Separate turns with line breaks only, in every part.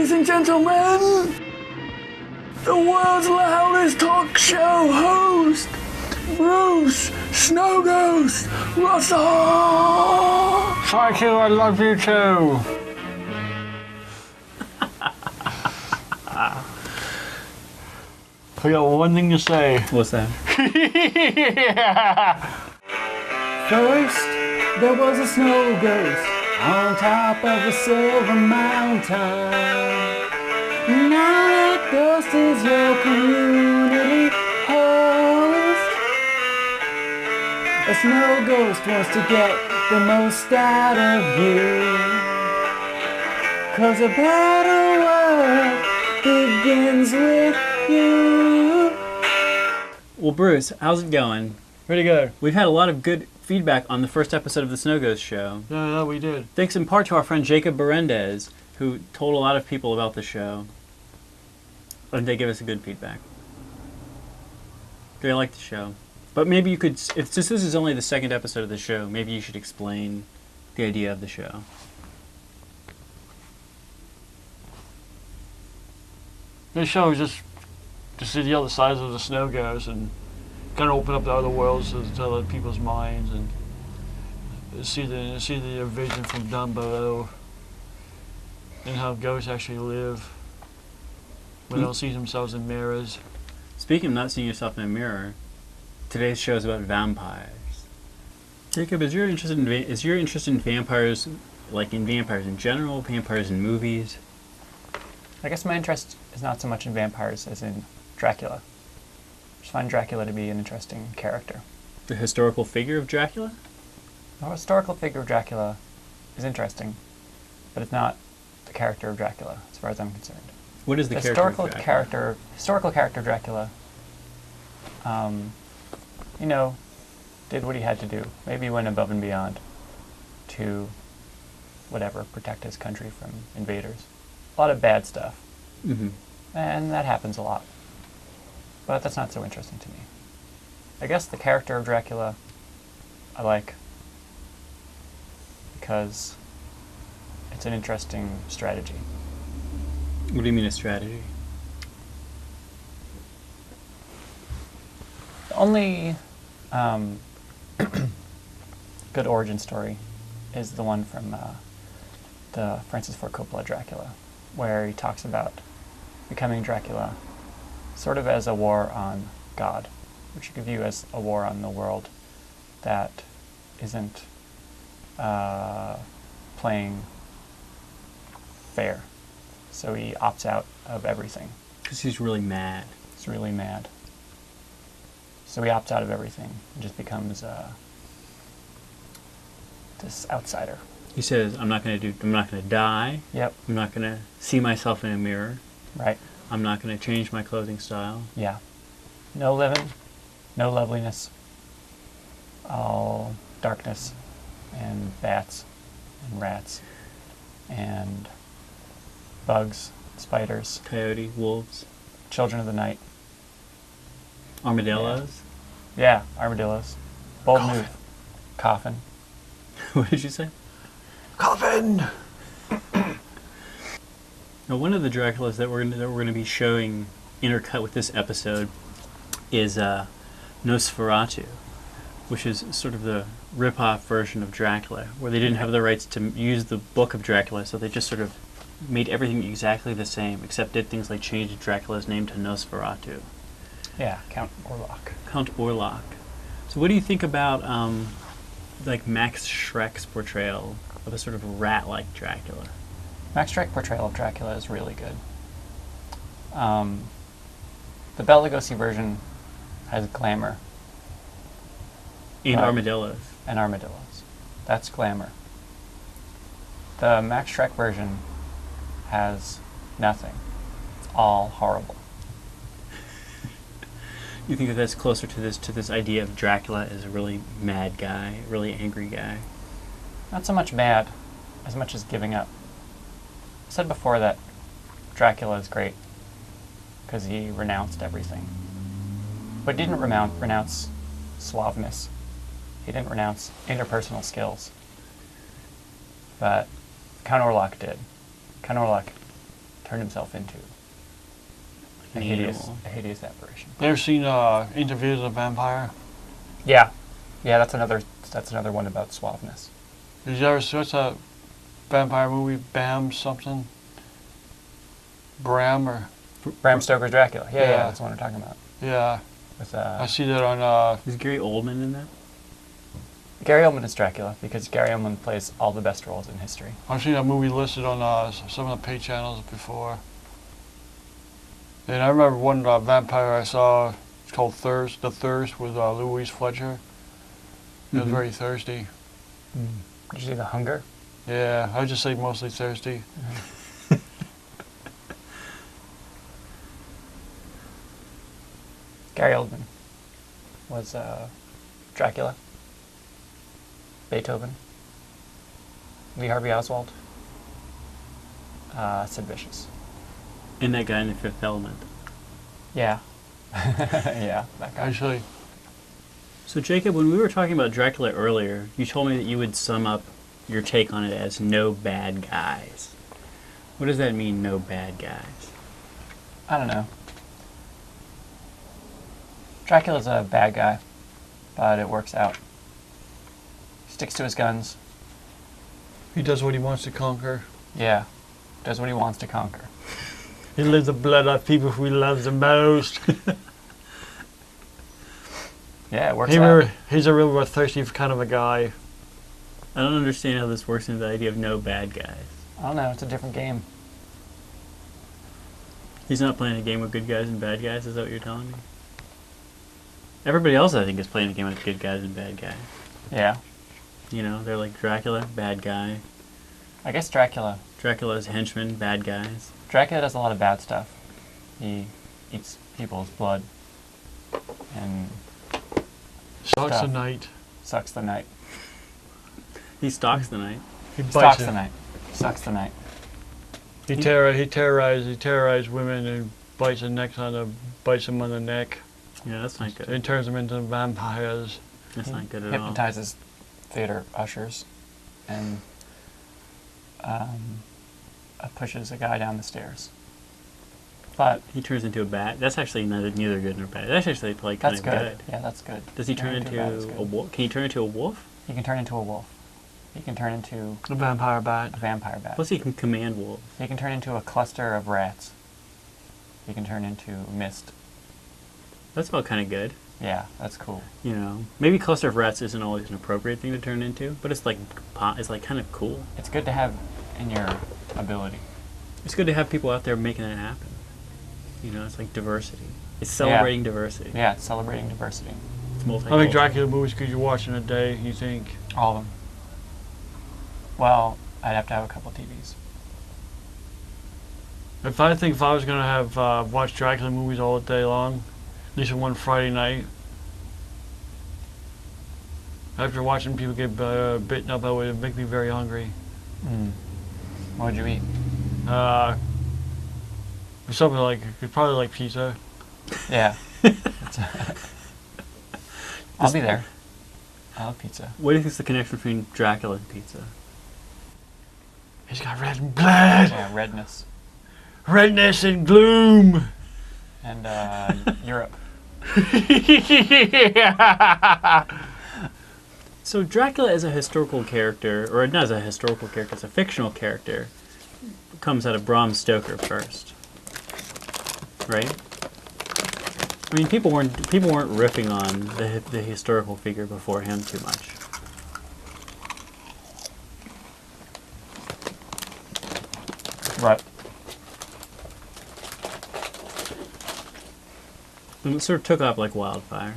Ladies and gentlemen, the world's loudest talk show host, Bruce Snow Ghost Russell!
Thank you, I love you too. I got one thing to say.
What's that?
Yeah.
First, there was a snow ghost on top of a silver mountain. Now that ghost is your community host. A snow ghost wants to get the most out of you. 'Cause a better world begins with you.
Well, Bruce, how's it going?
Pretty good.
We've had a lot of good feedback on the first episode of the Snow Ghost show.
Yeah, we did.
Thanks in part to our friend Jacob Berendez, who told a lot of people about the show. And they gave us a good feedback. They liked the show. But maybe you could, since this is only the second episode of the show, maybe you should explain the idea of the show.
This show is just to see the other sides of the snow ghost and kind of open up the other worlds to other people's minds and see the vision from down below and how ghosts actually live when they don't see themselves in mirrors.
Speaking of not seeing yourself in a mirror, today's show is about vampires. Jacob, is your interest in vampires, like in vampires in general, vampires in movies?
I guess my interest is not so much in vampires as in Dracula. I just find Dracula to be an interesting character.
The historical figure of Dracula?
The historical figure of Dracula is interesting, but it's not the character of Dracula, as far as I'm concerned.
What is the character of Dracula?
Historical character of Dracula, did what he had to do. Maybe went above and beyond to, protect his country from invaders. A lot of bad stuff.
Mm-hmm.
And that happens a lot. But that's not so interesting to me. I guess the character of Dracula I like because it's an interesting strategy.
What do you mean a strategy?
The only good origin story is the one from the Francis Ford Coppola Dracula, where he talks about becoming Dracula sort of as a war on God, which you could view as a war on the world that isn't playing fair. So he opts out of everything.
Because he's really mad.
He's really mad. So he opts out of everything and just becomes this outsider.
He says, I'm not going to die.
Yep.
I'm not going to see myself in a mirror.
Right.
I'm not going to change my clothing style.
Yeah. No living, no loveliness, all darkness and bats and rats and bugs, spiders,
Coyote, wolves,
children of the night.
armadillos.
Yeah, armadillos. Bold move. Coffin.
What did you say?
Coffin!
Now, one of the Draculas that we're going to be showing intercut with this episode is Nosferatu, which is sort of the rip-off version of Dracula, where they didn't have the rights to use the book of Dracula, so they just sort of made everything exactly the same, except did things like change Dracula's name to Nosferatu.
Yeah, Count Orlok.
Count Orlok. So what do you think about like Max Schreck's portrayal of a sort of rat-like Dracula?
Max Schreck's portrayal of Dracula is really good. The Bela Lugosi version has glamour.
And armadillos.
And armadillos. That's glamour. The Max Schreck version has nothing. It's all horrible.
You think that that's closer to this idea of Dracula as a really mad guy, really angry guy?
Not so much mad, as much as giving up. I said before that Dracula is great because he renounced everything. But he didn't renounce suaveness. He didn't renounce interpersonal skills. But Count Orlok did. Count Orlok turn himself into a
An
hideous,
animal.
a hideous apparition.
You ever seen Interview with a Vampire?
Yeah, that's another one about suaveness.
Did you ever watch that vampire movie, Bam something? Bram or...
Bram Stoker's Dracula. Yeah,
Yeah.
that's the one we're talking about.
Yeah,
With
I see that on...
Is Gary Oldman in that?
Gary Oldman is Dracula because Gary Oldman plays all the best roles in history.
I've seen that movie listed on some of the pay channels before. And I remember one vampire I saw, it's called The Thirst with Louise Fletcher. It was
Mhm.
very thirsty.
Did you see The Hunger?
Yeah, I would just say mostly thirsty.
Gary Oldman was Dracula, Beethoven, Lee Harvey Oswald, Sid Vicious.
And that guy in The Fifth Element.
Yeah. Yeah, that guy.
Actually,
So Jacob, when we were talking about Dracula earlier, you told me that you would sum up your take on it as no bad guys. What does that mean, no bad guys?
I don't know. Dracula's a bad guy, but it works out. Sticks to his guns.
he does what he wants to conquer.
Yeah. Does what he wants to conquer.
He lives the blood of people who he loves the most.
Yeah, it works out.
He's a real thirsty kind of a guy.
I don't understand how this works into the idea of no bad guys.
I don't know, it's a different game.
He's not playing a game with good guys and bad guys, is that what you're telling me? Everybody else, I think, is playing a game with good guys and bad guys.
Yeah.
You know, they're like Dracula, bad guy.
I guess Dracula's
henchmen, bad guys.
Dracula does a lot of bad stuff. He eats people's blood and
Sucks
Stuff.
the night.
sucks the night.
He stalks the night.
He bites
Stalks
it.
the night. Sucks the night.
He terrorizes women and bites them on the neck.
Yeah, that's not good.
And turns them into vampires.
That's not good at all.
Hypnotizes theater ushers and pushes a guy down the stairs. But
He turns into a bat. That's actually neither good nor bad. That's actually like kind
that's
of
good.
good.
Yeah, that's good.
Does he turn
Turning
into
a bat is good.
a wolf? Can he turn into a wolf?
He can turn into a wolf. He can turn into
The vampire bat.
a vampire bat.
Plus, he can command wolves.
He can turn into a cluster of rats. He can turn into mist.
That's all kind of good.
Yeah, that's cool.
You know, maybe cluster of rats isn't always an appropriate thing to turn into, but it's like kind of cool.
It's good to have in your ability.
It's good to have people out there making that happen. You know, it's like diversity. It's celebrating diversity.
Yeah, it's celebrating diversity.
It's
How
multicultural.
many Dracula movies could you watch in a day, you think?
All of them. Well, I'd have to have a couple TVs.
If I was going to have watch Dracula movies all day long, at least one Friday night, after watching people get bitten up, that would make me very hungry.
What would you eat?
Something like, probably like pizza.
Yeah. I'll be there. I love pizza.
What do you think is the connection between Dracula and pizza?
He's got red blood,
Yeah, redness.
redness and gloom.
And Europe.
So Dracula as a historical character, or not as a historical character, as a fictional character, comes out of Bram Stoker first, right? I mean, people weren't riffing on the historical figure before him too much.
Right.
And it sort of took off like wildfire.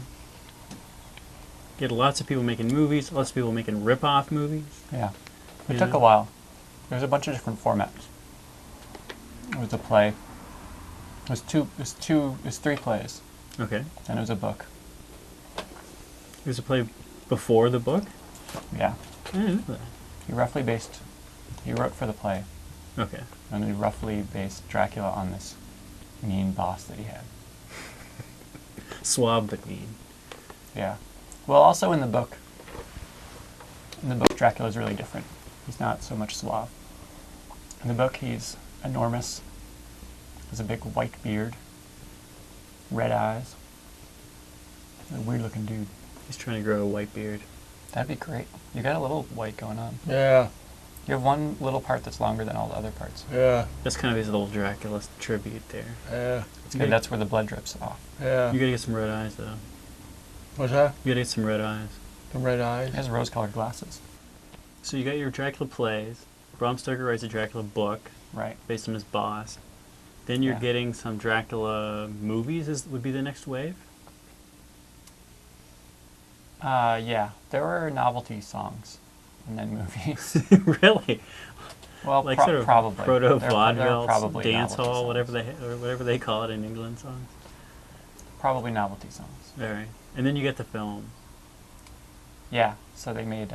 You had lots of people making movies, lots of people making rip-off movies.
Yeah. It
You
took
know?
a while. There was a bunch of different formats. It was a play. It was three plays,
Okay.
and it was a book.
It was a play before the book?
Yeah.
I didn't know
He wrote for the play,
that. Okay.
and he roughly based Dracula on this mean boss that he had.
Suave but mean.
Yeah. Well, also in the book, Dracula is really different. He's not so much suave. In the book, he's enormous has a big white beard, red eyes. A weird looking dude.
He's trying to grow a white beard.
That'd be great. You got a little white going on.
Yeah.
You have one little part that's longer than all the other parts.
Yeah.
That's kind of his little Dracula tribute there.
Yeah.
And that's where the blood drips off.
Yeah.
You gotta get some red eyes, though.
What's that?
You gotta get some red eyes.
The red eyes.
He has rose-colored glasses.
So you got your Dracula plays. Bram Stoker writes a Dracula book
Right.
based on his boss. Then you're
Yeah.
getting some Dracula movies. Would be the next wave.
Yeah. There were novelty songs and then movies.
Really?
Well,
Like sort of
probably.
proto
There are
vaudeville,
probably
dance
novelty
hall,
songs.
whatever they call it in England songs.
Probably novelty songs.
All right, and then you get the film.
Yeah. So they made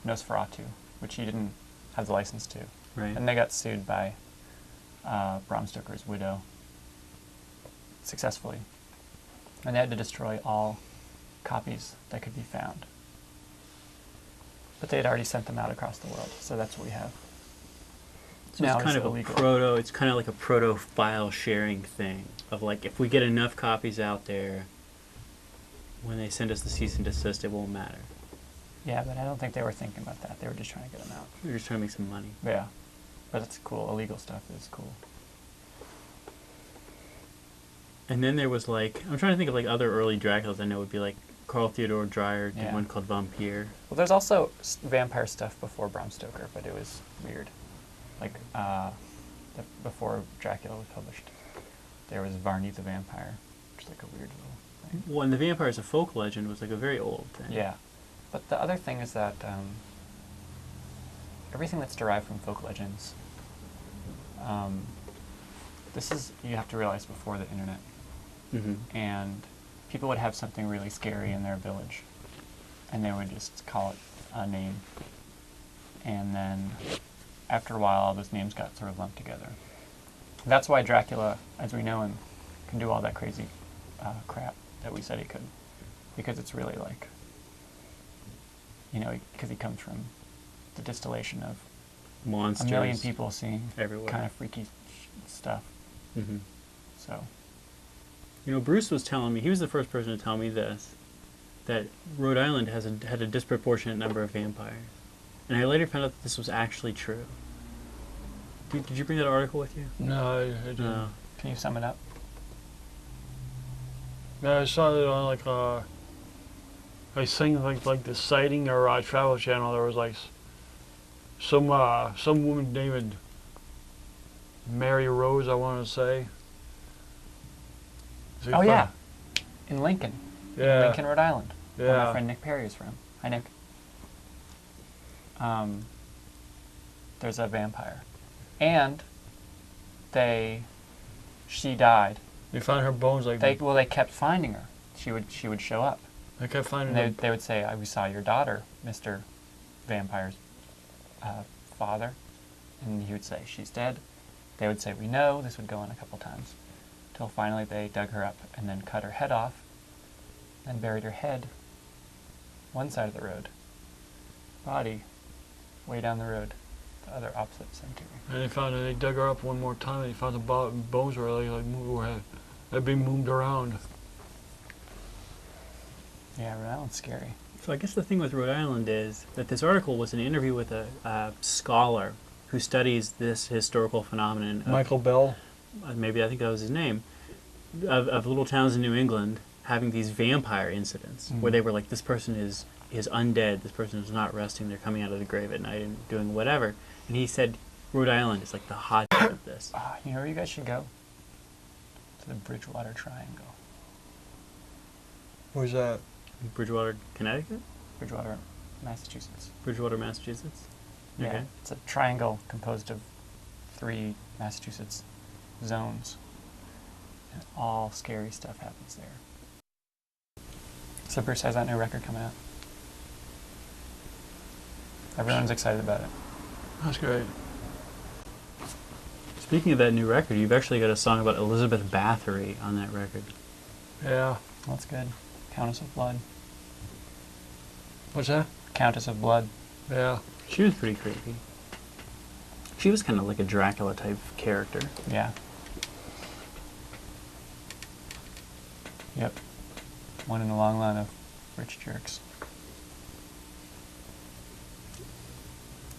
Nosferatu, which he didn't have the license to.
Right.
And they got sued by Bram Stoker's widow successfully. And they had to destroy all copies that could be found. But they had already sent them out across the world, so that's what we have.
So
Now
it's kind
it's
of
illegal.
it's kind of like a proto file sharing thing of like if we get enough copies out there, when they send us the cease and desist, it won't matter.
Yeah, but I don't think they were thinking about that. They were just trying to get them out.
We're just trying to make some money.
Yeah. But it's cool. Illegal stuff is cool.
And then there was like I'm trying to think of like other early Draculas I know would be like Carl Theodor Dreyer did
Yeah.
one called Vampire.
Well, there's also vampire stuff before Bram Stoker, but it was weird. Like, before Dracula was published, there was Varney the Vampire, which is like a weird little thing.
Well, and the Vampire as a folk legend was like a very old thing.
Yeah. But the other thing is that everything that's derived from folk legends, this is, you have to realize, before the internet.
Mm-hmm.
And people would have something really scary in their village, and they would just call it a name. And then after a while, all those names got sort of lumped together. That's why Dracula, as we know him, can do all that crazy crap that we said he could. Because it's really like, because he comes from the distillation of
Monsters.
a million people seeing
everywhere.
kind of freaky stuff.
Mm-hmm.
So,
Bruce was telling me, he was the first person to tell me this, that Rhode Island had a disproportionate number of vampires. And I later found out that this was actually true. Did you bring that article with you?
No, I didn't.
No.
can you sum it up?
Yeah, I saw it on like I think like the sighting or Travel Channel. There was like some woman named Mary Rose, I want to say. Is it
Oh,
from-
yeah. In Lincoln.
Yeah.
Lincoln, Rhode Island. Where my
Yeah.
friend Nick Perry is from. Hi, Nick. There's a vampire. And she died.
They found her bones like
They kept finding her. She would show up.
I kept finding
And
her.
they would say, we saw your daughter, Mr. Vampire's father. And he would say, she's dead. They would say, we know. This would go on a couple times. Till finally they dug her up and then cut her head off and buried her head one side of the road. Body way down the road, the other opposite cemetery.
And they dug her up one more time and they found the bones were had been moved around.
Yeah, Rhode Island's scary.
So I guess the thing with Rhode Island is that this article was an interview with a scholar who studies this historical phenomenon.
Michael Bell.
Maybe I think that was his name, of little towns in New England having these vampire incidents where they were like, this person is undead, this person is not resting, they're coming out of the grave at night and doing whatever. And he said Rhode Island is like the hotbed of this.
You know where you guys should go? To the Bridgewater Triangle.
Where's that?
Bridgewater, Connecticut?
Bridgewater, Massachusetts.
Bridgewater, Massachusetts?
Yeah,
Okay.
it's a triangle composed of 3 Massachusetts zones. And all scary stuff happens there. So Bruce has that new record coming out. Everyone's excited about it.
That's great.
Speaking of that new record, you've actually got a song about Elizabeth Bathory on that record.
Yeah.
That's good. Countess of Blood.
What's that?
Countess of Blood.
Yeah.
She was pretty creepy. She was kind of like a Dracula type character.
Yeah. Yep. One in a long line of rich jerks.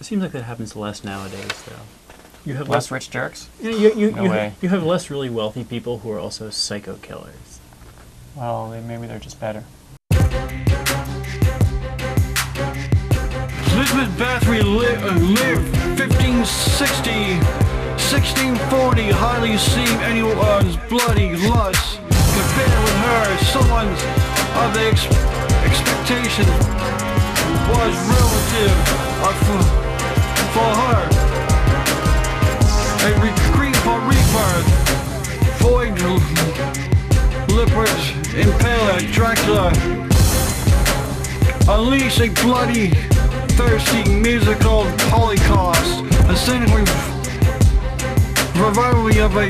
It seems like that happens less nowadays, though. You have
Less rich jerks?
You
way.
you have less really wealthy people who are also psycho killers.
Well, maybe they're just better.
Elizabeth Bathory lived 1560, 1640, hardly seen anyone's bloody lust. Compared with her, someone's of the expectation was relative for her. A reprieve for rebirth, void lippers impaler Dracula. Unleash a bloody, thirsty musical holocaust, a cynically revival of a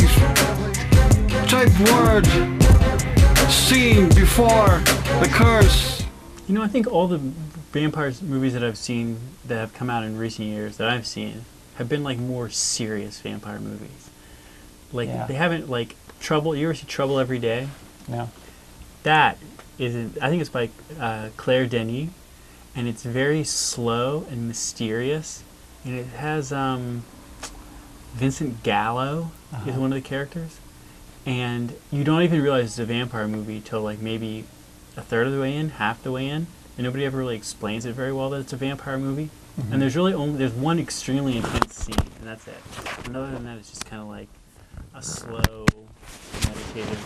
type word seen before the curse.
You know, I think all the vampire movies that I've seen that have come out in recent years that I've seen have been like more serious vampire movies. Like
Yeah.
they haven't like Trouble. You ever see Trouble Every Day?
No.
That is, I think it's by Claire Denis, and it's very slow and mysterious, and it has Vincent Gallo is one of the characters, and you don't even realize it's a vampire movie till like maybe a third of the way in, half the way in, and nobody ever really explains it very well that it's a vampire movie. And there's really there's one extremely intense scene, and that's it. And other than that, it's just kind of like a slow, meditative.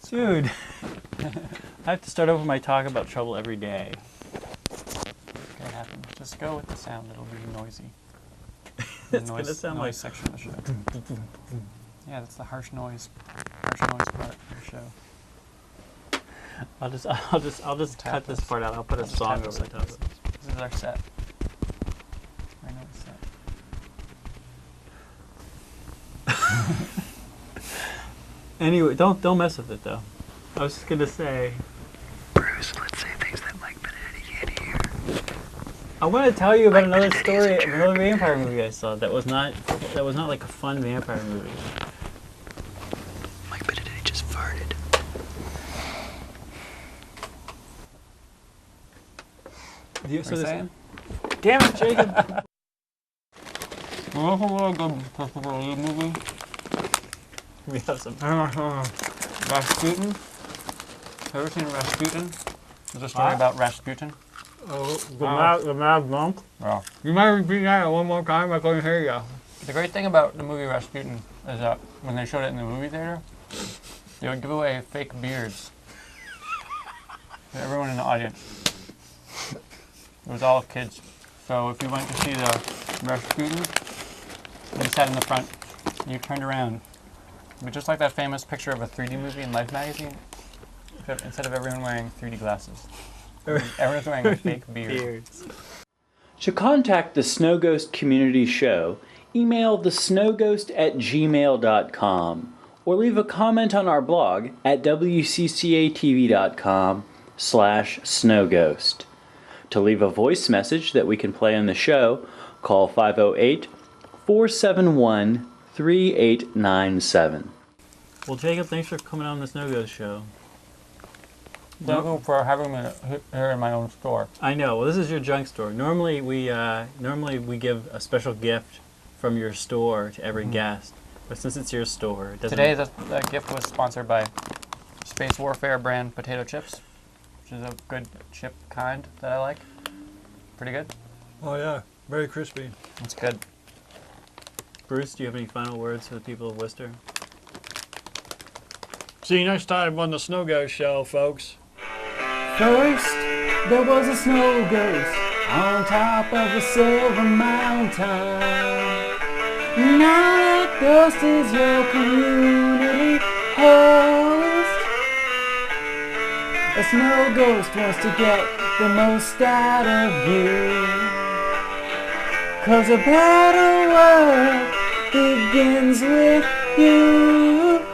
Dude, I have to start over my talk about Trouble Every Day.
Can't happen. Just go with the sound. It'll be noisy.
It's gonna sound like
section of the show. Yeah, that's the harsh noise part of the show.
I'll just cut this part out. I'll put a
Just
song
tap
over
this
the
like
top of
this.
it.
This is our set. I know it's set.
Anyway, don't mess with it though. I was just gonna say.
Bruce, let's say things that Mike Benedetti can't hear.
I want to tell you about another story, another vampire movie I saw that was not like a fun vampire movie.
Mike Benedetti just farted.
Damn it, Jacob!
movie.
We have some.
Rasputin. Have you ever seen Rasputin? There's a story about Rasputin.
Oh, the mad monk.
Yeah.
You might repeat that one more time, I couldn't hear you.
The great thing about the movie Rasputin is that when they showed it in the movie theater, they would give away fake beards to everyone in the audience. It was all kids. So if you went to see the Rasputin, you sat in the front, you turned around. But just like that famous picture of a 3D movie in Life magazine, instead of everyone wearing 3D glasses, everyone's wearing a fake beard.
To contact the Snow Ghost Community Show, email thesnowghost@gmail.com or leave a comment on our blog at wccatv.com/snowghost. To leave a voice message that we can play on the show, call 508-471-3897.
Well, Jacob, thanks for coming on the Snow Ghost Show.
Thank you for having me here in my own store.
I know. Well, this is your junk store. Normally we give a special gift from your store to every guest, but since it's your store, it doesn't.
Today, the gift was sponsored by Space Warfare brand potato chips, which is a good chip kind that I like. Pretty good.
Oh yeah, very crispy.
It's good.
Bruce, do you have any final words for the people of Worcester?
See you next time on the Snow Ghost Show, folks.
First, there was a snow ghost on top of a silver mountain. Now that ghost is your community host. A snow ghost wants to get the most out of you. 'Cause a better world begins with you.